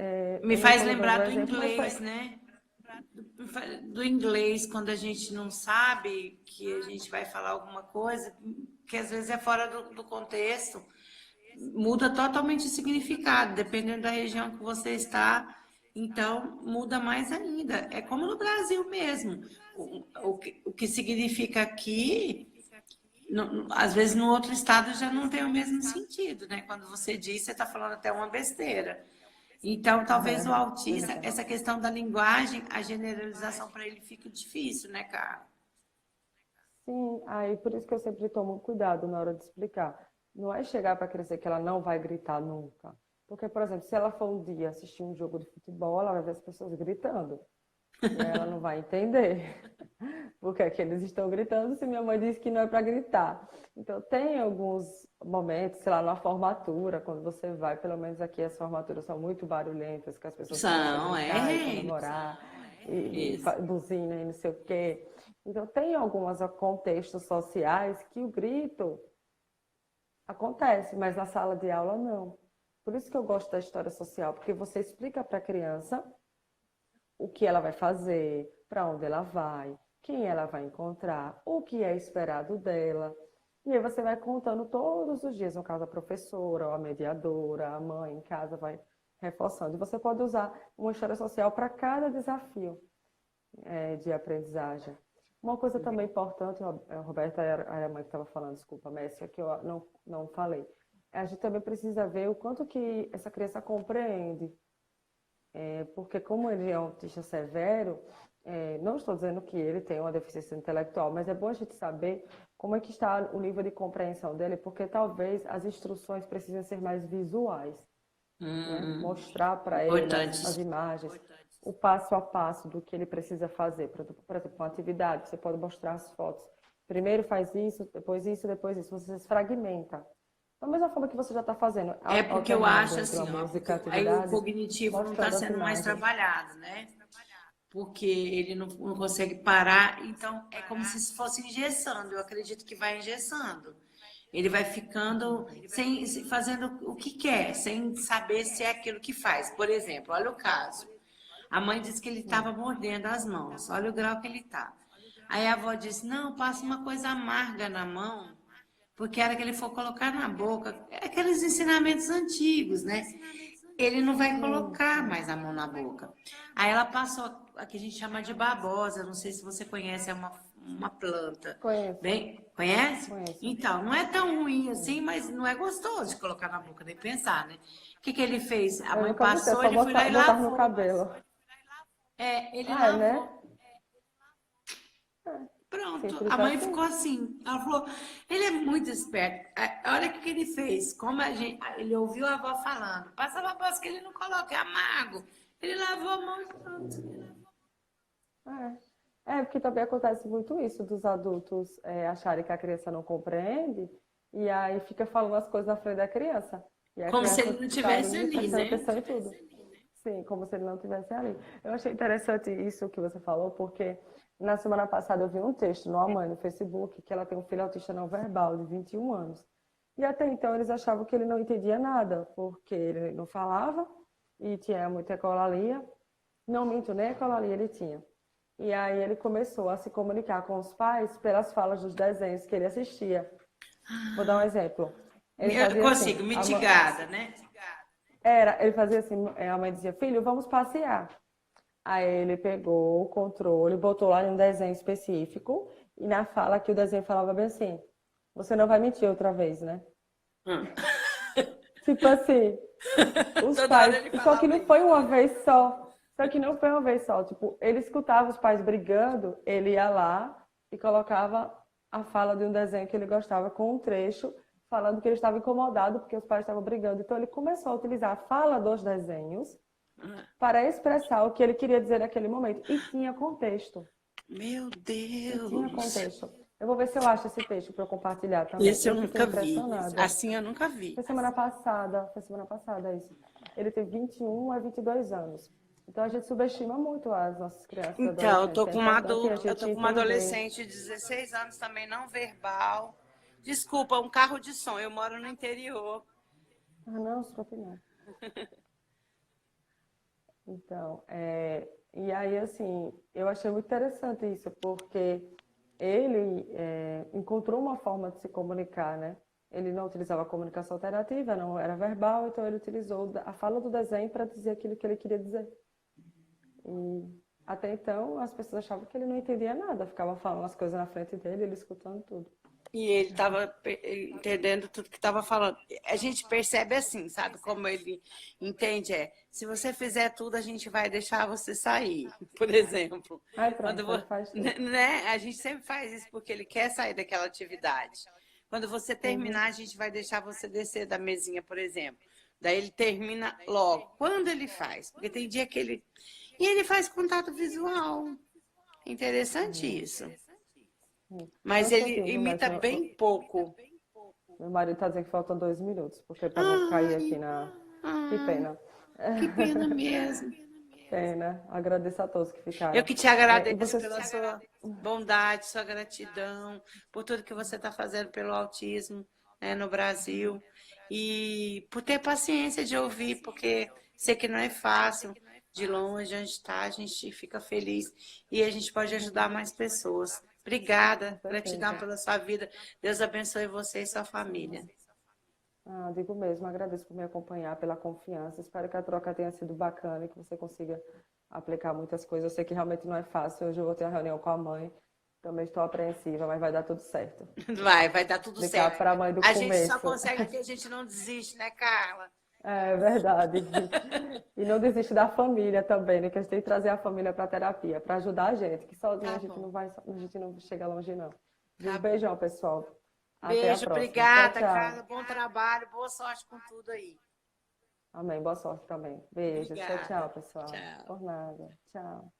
Me eu não faz estou lembrando do lembrar do exemplo, mas inglês, né? Do inglês, quando a gente não sabe que a gente vai falar alguma coisa, que às vezes é fora do contexto, muda totalmente o significado, dependendo da região que você está. Então, muda mais ainda. É como no Brasil mesmo. O que significa aqui, às vezes no outro estado já não tem o mesmo sentido, né? Quando você diz, você está falando até uma besteira. Então, talvez o autista, verdade. essa questão da linguagem, a generalização para ele fica difícil, né, cara? Sim, aí por isso que eu sempre tomo cuidado na hora de explicar. Não é chegar para crescer que ela não vai gritar nunca. Porque, por exemplo, se ela for um dia assistir um jogo de futebol, ela vai ver as pessoas gritando. E aí ela não vai entender porque é que eles estão gritando se minha mãe disse que não é para gritar. Então, tem alguns momentos, sei lá, na formatura, quando você vai, pelo menos aqui as formaturas são muito barulhentas, que as pessoas começam a São, gritar e é. comemorar, Isso. buzina e não sei o quê. Então, tem alguns contextos sociais que o grito acontece, mas na sala de aula não. Por isso que eu gosto da história social, porque você explica para a criança o que ela vai fazer, para onde ela vai, quem ela vai encontrar, o que é esperado dela. E aí você vai contando todos os dias, no caso a professora, ou a mediadora, a mãe em casa vai reforçando. E você pode usar uma história social para cada desafio de aprendizagem. Uma coisa também importante, a Roberta era a mãe que estava falando, desculpa, Messia, que eu não falei. A gente também precisa ver o quanto que essa criança compreende, porque como ele é um autista severo, não estou dizendo que ele tem uma deficiência intelectual, mas é bom a gente saber como é que está o nível de compreensão dele, porque talvez as instruções precisem ser mais visuais, né? Mostrar para ele as Importante. imagens, o passo a passo do que ele precisa fazer. Por exemplo, uma atividade, você pode mostrar as fotos. Primeiro faz isso, depois isso, depois isso. Você se fragmenta. Da mesma forma que você já está fazendo, É porque eu alternando acho entre assim, uma ó, música e porque aí o atividade, cognitivo não está mostrando as sendo mais imagens. trabalhado, né? Porque ele não consegue parar, então é como se fosse engessando. Eu acredito que vai engessando. Ele vai ficando fazendo o que quer, sem saber se é aquilo que faz. Por exemplo, olha o caso. A mãe disse que ele estava mordendo as mãos. Olha o grau que ele está. Aí a avó disse: não, passa uma coisa amarga na mão, porque a hora que ele for colocar na boca, é aqueles ensinamentos antigos, né? Ele não vai Sim, colocar sim. mais a mão na boca. Aí ela passou a que a gente chama de babosa, não sei se você conhece, é uma planta. Conheço, Bem, conhece? conheço. Então, não é tão ruim assim, mas não é gostoso de colocar na boca, nem pensar, né? O que ele fez? A Eu mãe nunca botei, passou, só ele foi lá e botar no lavou. cabelo. Ele Ah, é, né? lavou. Pronto, Simples a mãe assim. ficou assim. Ela falou: ele é muito esperto. Olha o que ele fez. Como ele ouviu a avó falando: passa a babosa que ele não coloca, é amargo. Ele lavou a mão e pronto. Porque também acontece muito isso dos adultos acharem que a criança não compreende e aí fica falando as coisas na frente da criança. E a Como se criança ele não está estivesse ali ali, prestando né? atenção em tudo. Sim, como se ele não estivesse ali. Eu achei interessante isso que você falou, porque na semana passada eu vi um texto numa mãe no Facebook que ela tem um filho autista não verbal de 21 anos. E até então eles achavam que ele não entendia nada, porque ele não falava e tinha muita ecolalia. Não minto, nem ecolalia ele tinha. E aí ele começou a se comunicar com os pais pelas falas dos desenhos que ele assistia. Vou dar um exemplo. Ele Eu fazia consigo, assim, mitigada, né? ele fazia assim, a mãe dizia, filho, vamos passear. Aí ele pegou o controle, botou lá em um desenho específico, e na fala que o desenho falava bem assim, você não vai mentir outra vez, né? Hum. Tipo assim, os Toda hora pais, ele só que falava não isso. foi uma vez só, só que não foi uma vez só, tipo, ele escutava os pais brigando, ele ia lá e colocava a fala de um desenho que ele gostava com um trecho, falando que ele estava incomodado porque os pais estavam brigando. Então ele começou a utilizar a fala dos desenhos para expressar o que ele queria dizer naquele momento. E tinha contexto. Meu E tinha Deus! contexto. Eu vou ver se eu acho esse texto para eu compartilhar também. Esse eu Eu fiquei nunca vi. impressionada. Assim eu nunca vi. Foi semana passada isso. Ele tem 21 a 22 anos. Então a gente subestima muito as nossas crianças e Então, adolescentes. É importante a eu gente tô com uma entender. adolescente de 16 anos também, não verbal. Desculpa, um carro de som. Eu moro no interior. Ah, não, se preocupe não. Então, e aí, assim, eu achei muito interessante isso, porque ele encontrou uma forma de se comunicar, né? Ele não utilizava a comunicação alternativa, não era verbal, então ele utilizou a fala do desenho para dizer aquilo que ele queria dizer. E até então, as pessoas achavam que ele não entendia nada, ficava falando as coisas na frente dele, ele escutando tudo. E ele estava entendendo tudo que estava falando. A gente percebe assim, sabe? Como ele entende se você fizer tudo, a gente vai deixar você sair. Por exemplo, Aí quando pronto, aí faz tudo. né? A gente sempre faz isso porque ele quer sair daquela atividade. Quando você Uhum. terminar, a gente vai deixar você descer da mesinha, por exemplo. Daí ele termina logo. Quando ele faz? Porque tem dia que ele. E ele faz contato visual. Interessante É, isso. Mas ele cansativo, mas imita bem pouco. meu marido está dizendo que faltam 2 minutos, porque para não cair Ai, aqui na. Que ai, pena. que pena mesmo. Pena. Agradeço a todos que Eu ficaram. que te E agradeço vocês. pela sua bondade, sua gratidão, por tudo que você está fazendo pelo autismo, né, no Brasil. E por ter paciência de ouvir, porque sei que não é fácil. De longe, onde está, a gente fica feliz e a gente pode ajudar mais pessoas. Com Obrigada, gratidão certeza. pela sua vida. Deus abençoe você e sua família. Ah, digo mesmo, agradeço por me acompanhar, pela confiança. Espero que a troca tenha sido bacana e que você consiga aplicar muitas coisas. Eu sei que realmente não é fácil. Hoje eu vou ter uma reunião com a mãe. Também estou apreensiva, mas vai dar tudo certo. Vai dar tudo Explicar certo. para a mãe do A gente só começo. consegue porque a gente não desiste, né, Carla? É verdade. E não desiste da família também, né? Que a gente tem que trazer a família para a terapia, para ajudar a gente, que sozinho Tá a gente bom, não vai, a gente não chega longe, não. Um tá bom. beijão, pessoal. Até a Beijo, próxima. Tchau, obrigada, Carla. tchau. Bom trabalho, boa sorte com tudo aí. Amém. Boa sorte também. Beijos. Tchau, tchau, Obrigada. pessoal. Tchau. Por nada. Tchau.